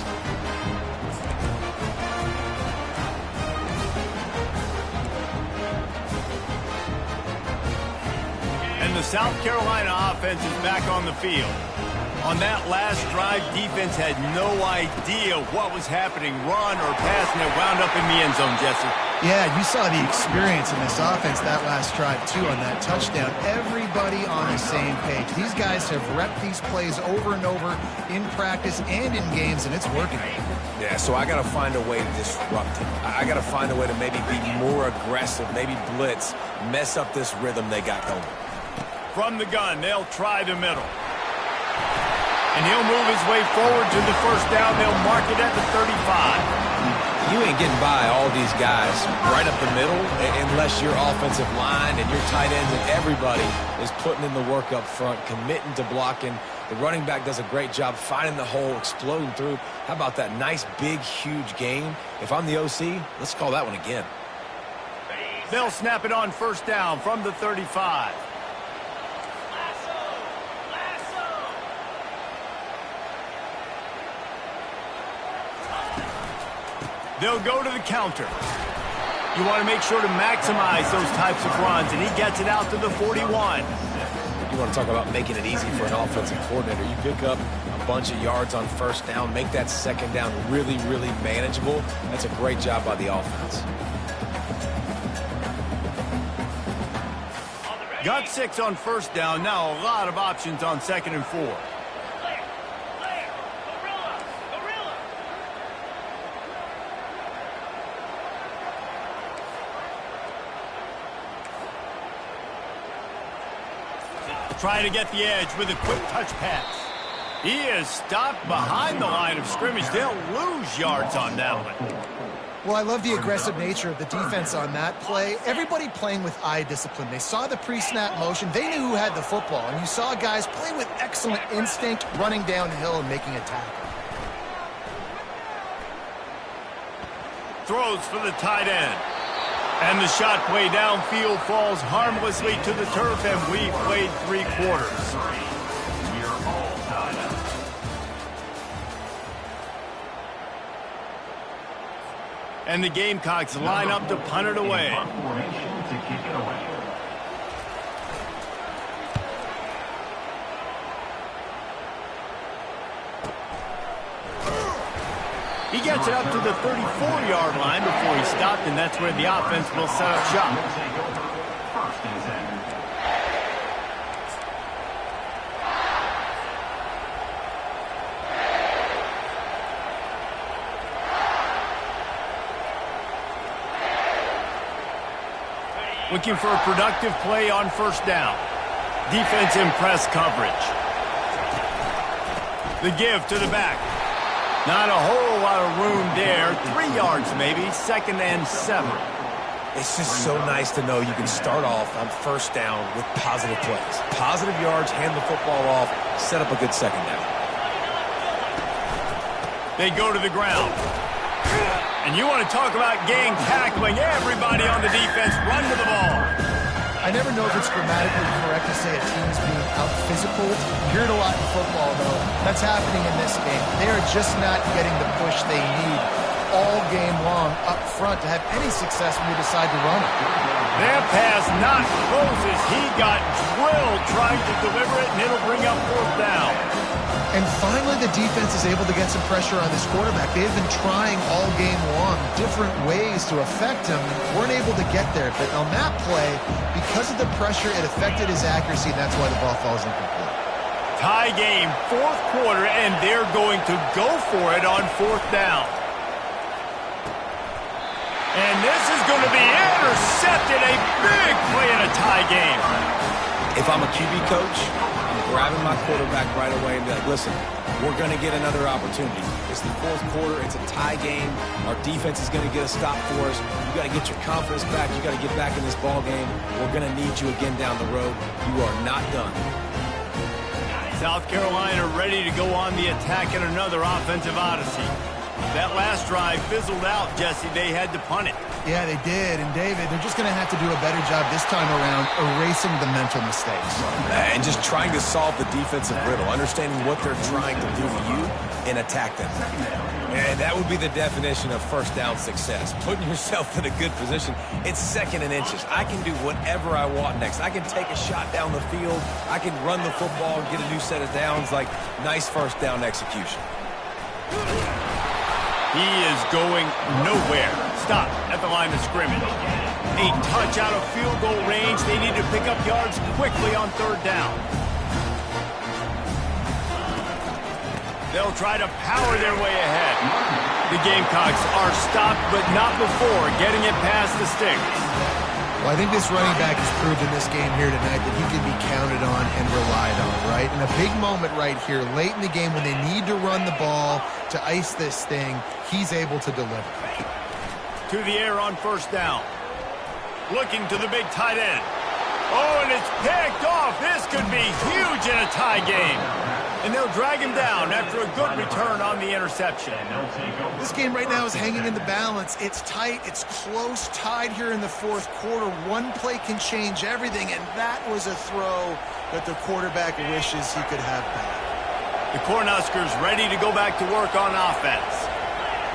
[SPEAKER 1] And the South Carolina offense is back on the field. On that last drive, defense had no idea what was happening, run or pass, and it wound up in the end zone, Jesse.
[SPEAKER 2] Yeah, you saw the experience in this offense that last drive, too, on that touchdown. Everybody on the same page. These guys have repped these plays over and over in practice and in games, and it's working.
[SPEAKER 3] Yeah, so I got to find a way to disrupt him. I got to find a way to maybe be more aggressive, maybe blitz, mess up this rhythm they got going.
[SPEAKER 1] From the gun, they'll try the middle. And he'll move his way forward to the 1st down. They'll mark it at the 35.
[SPEAKER 3] You ain't getting by all these guys right up the middle unless your offensive line and your tight ends and everybody is putting in the work up front, committing to blocking. The running back does a great job finding the hole, exploding through. How about that nice, big, huge game? If I'm the OC, let's call that one again.
[SPEAKER 1] They'll snap it on 1st down from the 35. They'll go to the counter. You want to make sure to maximize those types of runs, and he gets it out to the 41.
[SPEAKER 3] You want to talk about making it easy for an offensive coordinator. You pick up a bunch of yards on 1st down, make that 2nd down really, really manageable. That's a great job by the offense.
[SPEAKER 1] Got 6 on 1st down. Now a lot of options on 2nd and 4. Trying to get the edge with a quick touch pass. He is stopped behind the line of scrimmage. They'll lose yards on that one.
[SPEAKER 2] Well, I love the aggressive nature of the defense on that play. Everybody playing with eye discipline. They saw the pre-snap motion. They knew who had the football. And you saw guys play with excellent instinct, running downhill and making a tackle.
[SPEAKER 1] Throws for the tight end. And the shot play downfield falls harmlessly to the turf, and we played 3 quarters.
[SPEAKER 4] We're all tied up.
[SPEAKER 1] And the Gamecocks line up to punt it away.
[SPEAKER 4] Formation to kick it away.
[SPEAKER 1] He gets it up to the 34-yard line before he stopped, and that's where the offense will set up shop.
[SPEAKER 4] Will take over. First and 10.
[SPEAKER 1] Looking for a productive play on first down. Defense in press coverage. The give to the back. Not a whole lot of room there. 3 yards maybe. 2nd and 7.
[SPEAKER 3] It's just so nice to know you can start off on first down with positive plays. Positive yards, hand the football off, set up a good second down.
[SPEAKER 1] They go to the ground. And you want to talk about gang tackling. Everybody on the defense run to the ball.
[SPEAKER 2] I never know if it's grammatically correct to say a team's being out-physical. You hear it a lot in football, though. That's happening in this game. They are just not getting the push they need all game long up front to have any success when they decide to run it.
[SPEAKER 1] That pass not close as he got drilled trying to deliver it, and it'll bring up 4th down.
[SPEAKER 2] And finally, the defense is able to get some pressure on this quarterback. They've been trying all game long different ways to affect him. Weren't able to get there. But on that play, because of the pressure, it affected his accuracy, and that's why the ball falls incomplete.
[SPEAKER 1] Tie game, 4th quarter, and they're going to go for it on 4th down. And this is going to be intercepted. A big play in a tie game.
[SPEAKER 3] If I'm a QB coach, I'm grabbing my quarterback right away and be like, listen, we're going to get another opportunity. It's the 4th quarter. It's a tie game. Our defense is going to get a stop for us. You got to get your confidence back. You got to get back in this ball game. We're going to need you again down the road. You are not done.
[SPEAKER 1] South Carolina ready to go on the attack in another offensive odyssey. That last drive fizzled out, Jesse. They had to punt it.
[SPEAKER 2] Yeah, they did. And, David, they're just going to have to do a better job this time around erasing the mental mistakes.
[SPEAKER 3] And just trying to solve the defensive riddle, understanding what they're trying to do to you and attack them. And that would be the definition of first down success. Putting yourself in a good position. It's 2nd and inches. I can do whatever I want next. I can take a shot down the field. I can run the football and get a new set of downs. Like, nice first down execution.
[SPEAKER 1] He is going nowhere. Stop at the line of scrimmage. A touch out of field goal range. They need to pick up yards quickly on 3rd down. They'll try to power their way ahead. The Gamecocks are stopped, but not before getting it past the sticks.
[SPEAKER 2] Well, I think this running back has proved in this game here tonight that he can be counted on and relied on, right? In a big moment right here, late in the game when they need to run the ball to ice this thing, he's able to deliver.
[SPEAKER 1] To the air on 1st down. Looking to the big tight end. Oh, and it's picked off. This could be huge in a tie game. And they'll drag him down after a good return on the interception.
[SPEAKER 2] This game right now is hanging in the balance. It's tight. It's close, tied here in the 4th quarter. One play can change everything, and that was a throw that the quarterback wishes he could have back.
[SPEAKER 1] The Cornhuskers ready to go back to work on offense.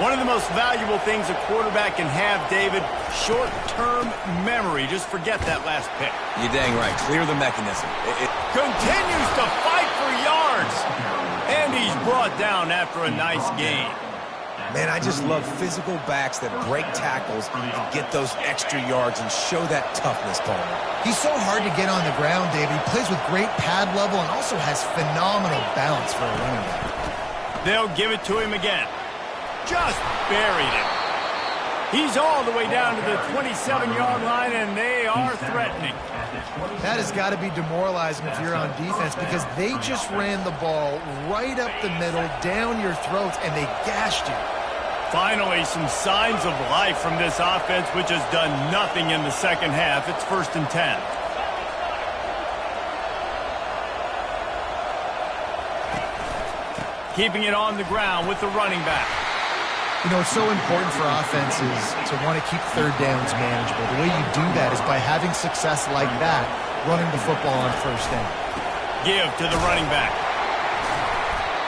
[SPEAKER 1] One of the most valuable things a quarterback can have, David, short-term memory. Just forget that last pick.
[SPEAKER 3] You're dang right. Clear the mechanism.
[SPEAKER 1] Continues to fight for yards. And he's brought down after a nice gain.
[SPEAKER 3] Man, I just love physical backs that break tackles and get those extra yards and show that toughness, Paul.
[SPEAKER 2] He's so hard to get on the ground, David. He plays with great pad level and also has phenomenal balance for a running back.
[SPEAKER 1] They'll give it to him again. Just buried it. He's all the way down to the 27-yard line, and they are threatening.
[SPEAKER 2] That has got to be demoralizing if you're on defense because they just ran the ball right up the middle, down your throats, and they gashed you.
[SPEAKER 1] Finally, some signs of life from this offense, which has done nothing in the second half. It's 1st and 10. Keeping it on the ground with the running back.
[SPEAKER 2] You know, it's so important for offenses to want to keep third downs manageable. The way you do that is by having success like that, running the football on 1st down.
[SPEAKER 1] Give to the running back.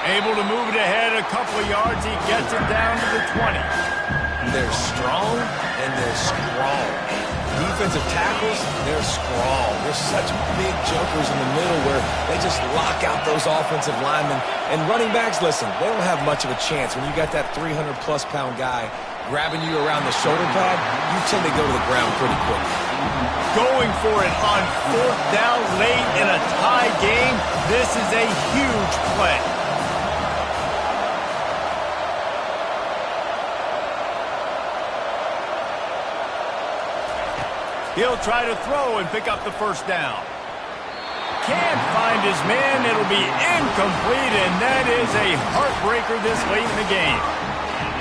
[SPEAKER 1] Able to move it ahead a couple of yards. He gets it down to the 20.
[SPEAKER 3] They're strong and they're strong. Defensive tackles, they're strong. They're such big jokers in the middle where they just lock out those offensive linemen. And running backs, listen, they don't have much of a chance. When you got that 300-plus pound guy grabbing you around the shoulder pad, you tend to go to the ground pretty quick.
[SPEAKER 1] Going for it on 4th down late in a tie game. This is a huge play. He'll try to throw and pick up the 1st down. Can't find his man. It'll be incomplete, and that is a heartbreaker this late in the game.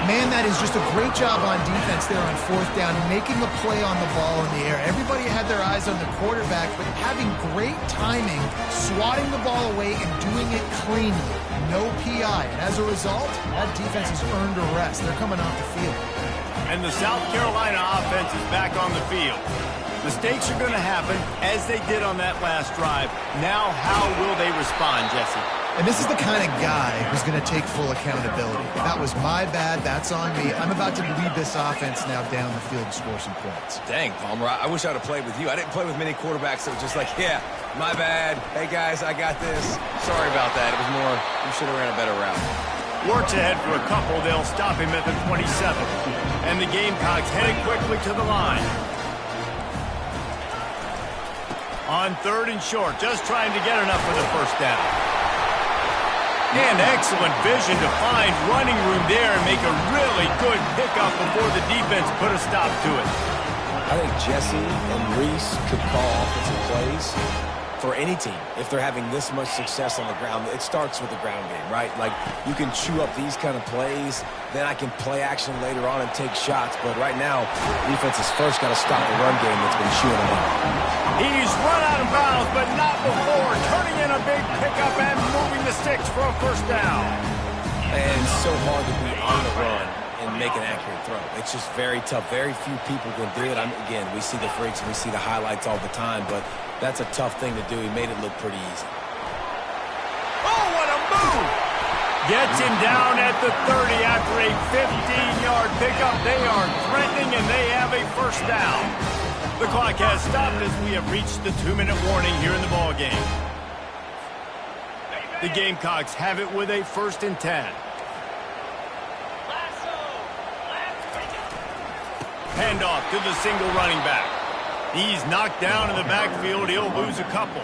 [SPEAKER 2] Man, that is just a great job on defense there on 4th down, making a play on the ball in the air. Everybody had their eyes on the quarterback, but having great timing, swatting the ball away and doing it cleanly. No PI. And as a result, that defense has earned a rest. They're coming off the field.
[SPEAKER 1] And the South Carolina offense is back on the field. Mistakes are going to happen, as they did on that last drive. Now, how will they respond, Jesse?
[SPEAKER 2] And this is the kind of guy who's going to take full accountability. That was my bad. That's on me. I'm about to lead this offense now down the field and score some points.
[SPEAKER 3] Dang, Palmer, I wish I'd have played with you. I didn't play with many quarterbacks that were just like, yeah, my bad. Hey, guys, I got this. Sorry about that. It was more, you should have ran a better route.
[SPEAKER 1] Works ahead for a couple. They'll stop him at the 27. And the Gamecocks headed quickly to the line. On 3rd and short, just trying to get enough for the 1st down. And excellent vision to find running room there and make a really good pickup before the defense put a stop to it.
[SPEAKER 3] I think Jesse and Reese could call offensive plays for any team. If they're having this much success on the ground, it starts with the ground game, right? Like, you can chew up these kind of plays, then I can play action later on and take shots. But right now, defense has first got to stop the run game that's been chewing them up.
[SPEAKER 1] He's run out of bounds, but not before. Turning in a big pickup and moving the sticks for a 1st down.
[SPEAKER 3] And so hard to be on the run and make an accurate throw. It's just very tough. Very few people can do it. Again, we see the freaks and we see the highlights all the time, but that's a tough thing to do. He made it look pretty easy.
[SPEAKER 1] Oh, what a move! Gets him down at the 30 after a 15-yard pickup. They are threatening, and they have a 1st down. The clock has stopped as we have reached the 2-minute warning here in the ballgame. The Gamecocks have it with a 1st and 10. Handoff to the single running back. He's knocked down in the backfield. He'll lose a couple.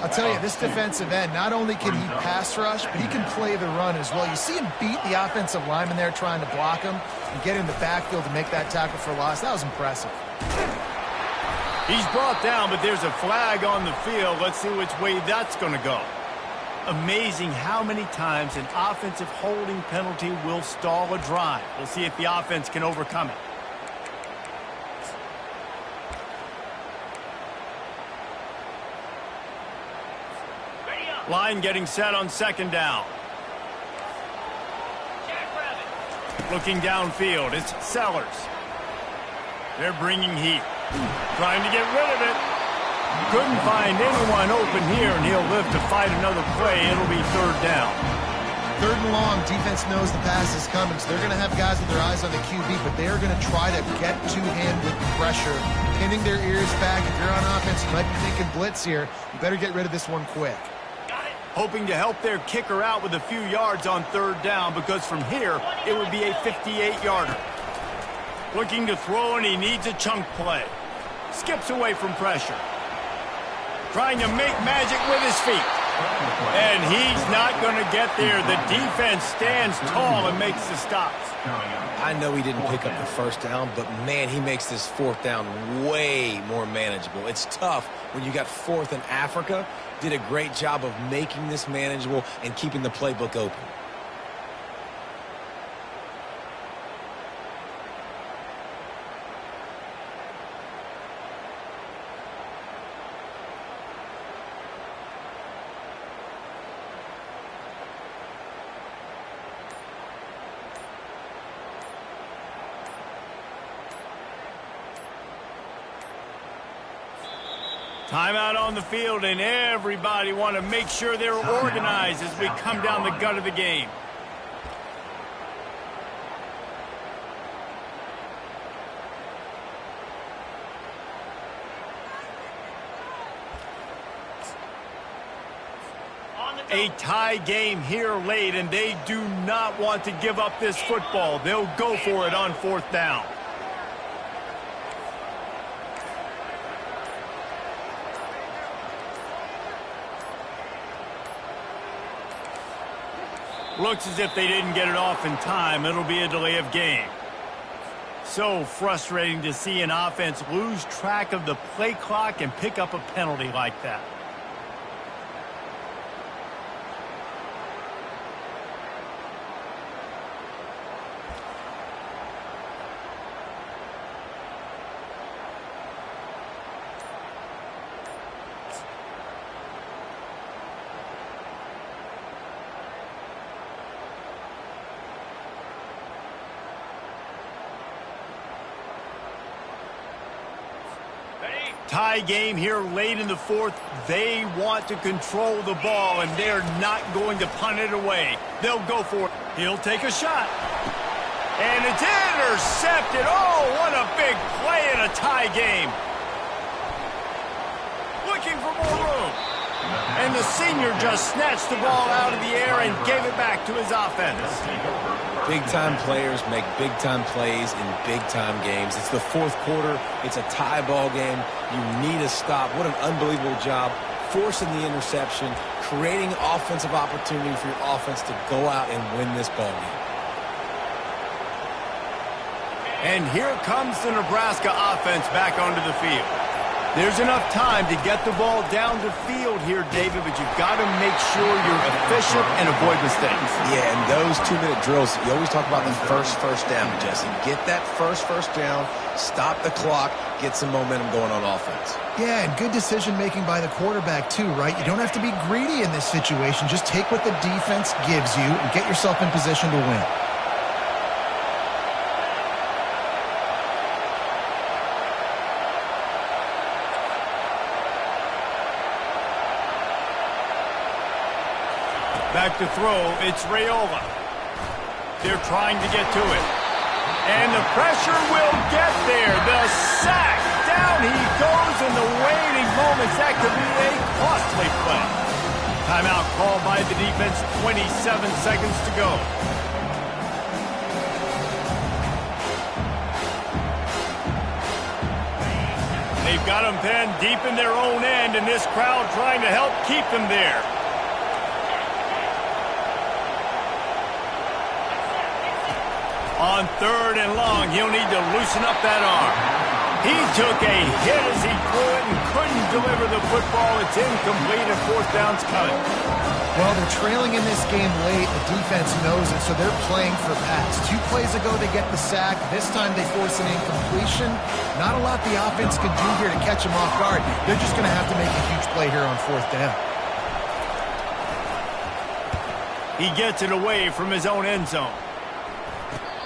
[SPEAKER 2] I'll tell you, this defensive end, not only can he pass rush, but he can play the run as well. You see him beat the offensive lineman there trying to block him and get in the backfield to make that tackle for loss. That was impressive.
[SPEAKER 1] He's brought down, but there's a flag on the field. Let's see which way that's going to go. Amazing how many times an offensive holding penalty will stall a drive. We'll see if the offense can overcome it. Line getting set on 2nd down. Looking downfield, it's Sellers. They're bringing heat. Trying to get rid of it. Couldn't find anyone open here, and he'll live to fight another play. It'll be 3rd down.
[SPEAKER 2] 3rd and long, defense knows the pass is coming, so they're going to have guys with their eyes on the QB, but they're going to try to get to him with pressure, pinning their ears back. If you're on offense, you might be thinking blitz here. You better get rid of this one quick.
[SPEAKER 1] Hoping to help their kicker out with a few yards on 3rd down, because from here, it would be a 58-yarder. Looking to throw, and he needs a chunk play. Skips away from pressure. Trying to make magic with his feet. And he's not going to get there. The defense stands tall and makes the stops.
[SPEAKER 3] I know he didn't pick up the first down, but, man, he makes this fourth down way more manageable. It's tough when you got fourth in Africa. Did a great job of making this manageable and keeping the playbook open.
[SPEAKER 1] Timeout on the field, and everybody want to make sure they're organized as we come down the gut of the game. A tie game here late, and they do not want to give up this football. They'll go for it on fourth down. Looks as if they didn't get it off in time. It'll be a delay of game. So frustrating to see an offense lose track of the play clock and pick up a penalty like that. Tie game here late in the fourth. They want to control the ball, and they're not going to punt it away. They'll go for it. He'll take a shot. And it's intercepted. Oh, what a big play in a tie game. Looking for more room. And the senior just snatched the ball out of the air and gave it back to his offense.
[SPEAKER 3] Big-time players make big-time plays in big-time games. It's the fourth quarter. It's a tie ball game. You need a stop. What an unbelievable job forcing the interception, creating offensive opportunity for your offense to go out and win this ball game.
[SPEAKER 1] And here comes the Nebraska offense back onto the field. There's enough time to get the ball down the field here, David, but you've got to make sure you're efficient and avoid mistakes.
[SPEAKER 3] Yeah, and those 2-minute drills, you always talk about the first down, Jesse. Get that first down, stop the clock, get some momentum going on offense.
[SPEAKER 2] Yeah, and good decision-making by the quarterback, too, right? You don't have to be greedy in this situation. Just take what the defense gives you and get yourself in position to win.
[SPEAKER 1] Back to throw, it's Raiola. They're trying to get to it. And the pressure will get there. The sack. Down he goes in the waiting moments. That could be a costly play. Timeout called by the defense. 27 seconds to go. They've got them pinned deep in their own end, and this crowd trying to help keep them there. On third and long, he'll need to loosen up that arm. He took a hit as he threw it and couldn't deliver the football. It's incomplete and fourth down's coming.
[SPEAKER 2] Well, they're trailing in this game late. The defense knows it, so they're playing for pass. 2 plays ago, they get the sack. This time, they force an incompletion. Not a lot the offense can do here to catch them off guard. They're just going to have to make a huge play here on fourth down.
[SPEAKER 1] He gets it away from his own end zone.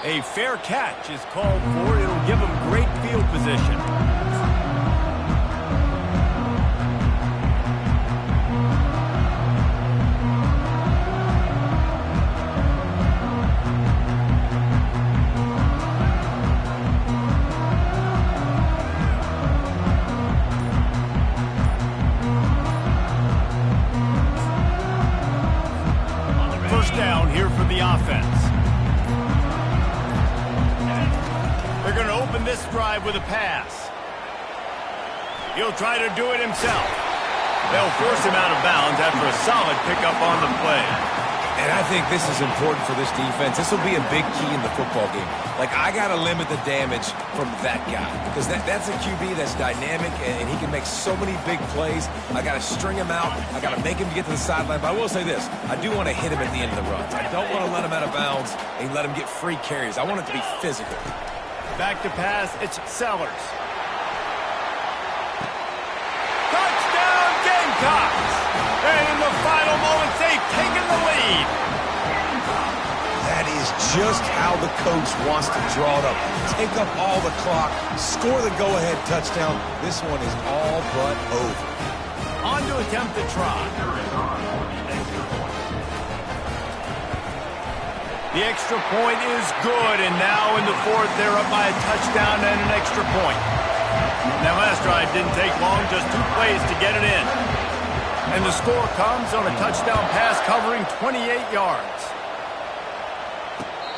[SPEAKER 1] A fair catch is called for. It'll give him great field position. First down here for the offense. They're going to open this drive with a pass. He'll try to do it himself. They'll force him out of bounds after a solid pickup on the play.
[SPEAKER 3] And I think this is important for this defense. This will be a big key in the football game. Like, I got to limit the damage from that guy because that's a QB that's dynamic, and he can make so many big plays. I got to string him out. I got to make him get to the sideline. But I will say this. I do want to hit him at the end of the runs. I don't want to let him out of bounds and let him get free carries. I want it to be physical.
[SPEAKER 1] Back to pass, it's Sellers. Touchdown, Gamecocks! And in the final moments, they've taken the lead.
[SPEAKER 3] That is just how the coach wants to draw it up. Take up all the clock, score the go-ahead touchdown. This one is all but over.
[SPEAKER 1] On to attempt the try. The extra point is good, and now in the fourth, they're up by a touchdown and an extra point. That last drive didn't take long, just 2 plays to get it in. And the score comes on a touchdown pass covering 28 yards.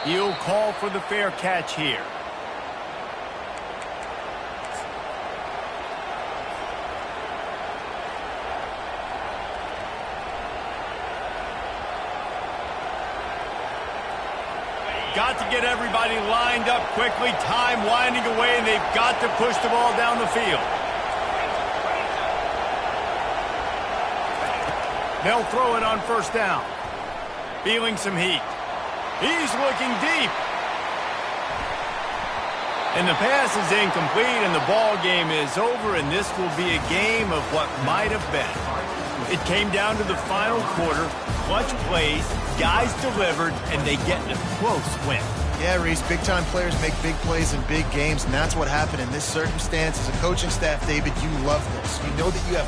[SPEAKER 1] He'll call for the fair catch here. Got to get everybody lined up quickly. Time winding away, and they've got to push the ball down the field. They'll throw it on first down. Feeling some heat. He's looking deep. And the pass is incomplete, and the ball game is over, and this will be a game of what might have been. It came down to the final quarter. Clutch plays, guys delivered, and they get a close win.
[SPEAKER 2] Yeah, Reese, big-time players make big plays in big games, and that's what happened in this circumstance. As a coaching staff, David, you love this. You know that you have